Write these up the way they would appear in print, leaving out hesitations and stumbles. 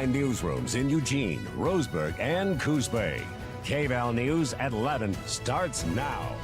Newsrooms in Eugene, Roseburg, and Coos Bay. KVAL News at 11 starts now.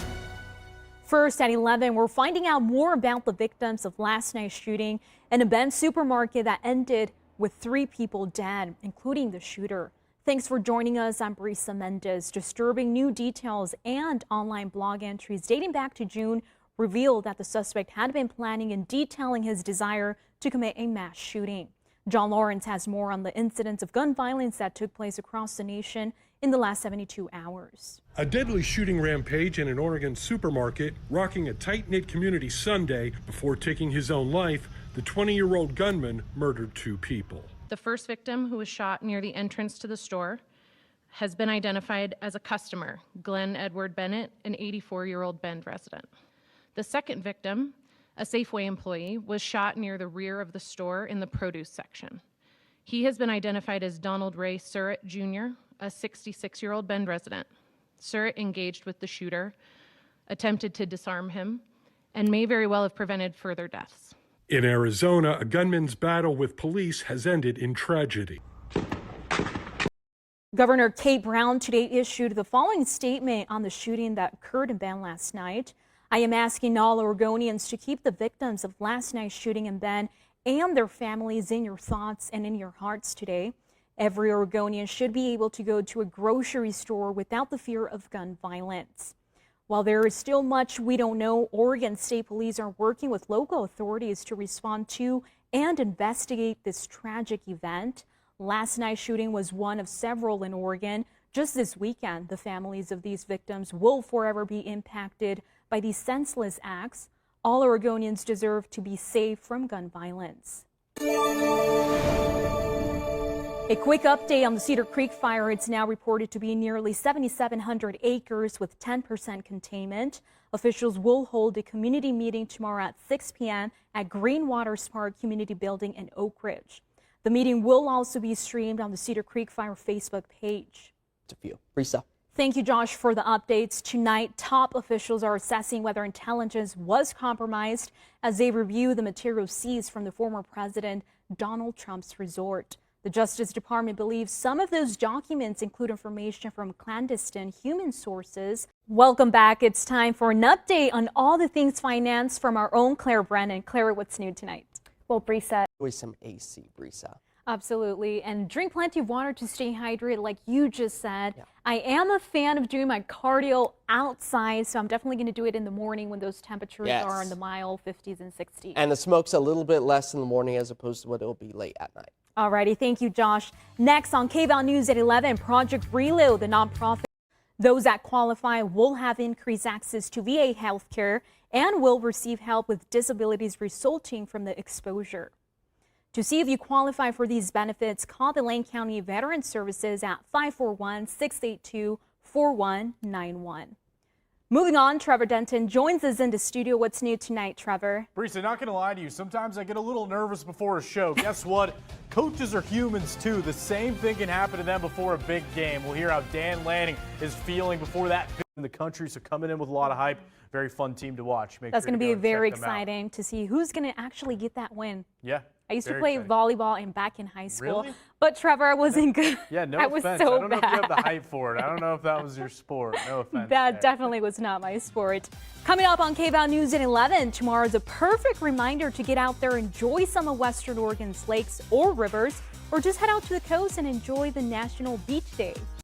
First at 11, we're finding out more about the victims of last night's shooting in a Bend supermarket that ended with 3 people dead, including the shooter. Thanks for joining us. I'm Brisa Mendez. Disturbing new details and online blog entries dating back to June revealed that the suspect had been planning and detailing his desire to commit a mass shooting. John Lawrence has more on the incidents of gun violence that took place across the nation in the last 72 hours. A deadly shooting rampage in an Oregon supermarket, rocking a tight-knit community Sunday. Before taking his own life, the 20-year-old gunman murdered 2 people. The first victim, who was shot near the entrance to the store, has been identified as a customer, Glenn Edward Bennett, an 84-year-old Bend resident. The second victim, a Safeway employee, was shot near the rear of the store in the produce section. He has been identified as Donald Ray Surratt Jr., a 66-year-old Bend resident. Surratt engaged with the shooter, attempted to disarm him, and may very well have prevented further deaths. In Arizona, a gunman's battle with police has ended in tragedy. Governor Kate Brown today issued the following statement on the shooting that occurred in Bend last night. I am asking all Oregonians to keep the victims of last night's shooting in Bend and their families in your thoughts and in your hearts today. Every Oregonian should be able to go to a grocery store without the fear of gun violence. While there is still much we don't know, Oregon State Police are working with local authorities to respond to and investigate this tragic event. Last night's shooting was one of several in Oregon. Just this weekend, the families of these victims will forever be impacted by these senseless acts. All Oregonians deserve to be safe from gun violence. A quick update on the Cedar Creek fire. It's now reported to be nearly 7,700 acres with 10% containment. Officials will hold a community meeting tomorrow at 6 p.m. at Green Waters Park Community Building in Oak Ridge. The meeting will also be streamed on the Cedar Creek Fire Facebook page. To view. Brisa. Thank you, Josh, for the updates. Tonight, top officials are assessing whether intelligence was compromised as they review the materials seized from the former President Donald Trump's resort. The Justice Department believes some of those documents include information from clandestine human sources. Welcome back. It's time for an update on all the things finance from our own Claire Brennan. Claire, what's new tonight? Well, Brisa, with some AC, Brisa. Absolutely. And drink plenty of water to stay hydrated, like you just said. Yeah. I am a fan of doing my cardio outside, so I'm definitely going to do it in the morning when those temperatures are in the mild 50s and 60s. And the smoke's a little bit less in the morning as opposed to what it'll be late at night. Alrighty, thank you, Josh. Next on KVAL News at 11, Project Reload, the nonprofit. Those that qualify will have increased access to VA health care and will receive help with disabilities resulting from the exposure. To see if you qualify for these benefits, call the Lane County Veteran Services at 541-682-4191. Moving on, Trevor Denton joins us in the studio. What's new tonight, Trevor? Brisa, not going to lie to you. Sometimes I get a little nervous before a show. Guess what? Coaches are humans, too. The same thing can happen to them before a big game. We'll hear how Dan Lanning is feeling before that in the country. So coming in with a lot of hype. Very fun team to watch. That's going to be very exciting to see who's going to actually get that win. Yeah. I used to play volleyball and back in high school, Really? But Trevor, I wasn't good. Yeah, no I offense. was so I don't know if you have the bad. hype for it. I don't know if that was your sport. No offense. That definitely was not my sport. Coming up on KVAL News at 11, tomorrow is a perfect reminder to get out there, enjoy some of Western Oregon's lakes or rivers, or just head out to the coast and enjoy the National Beach Day.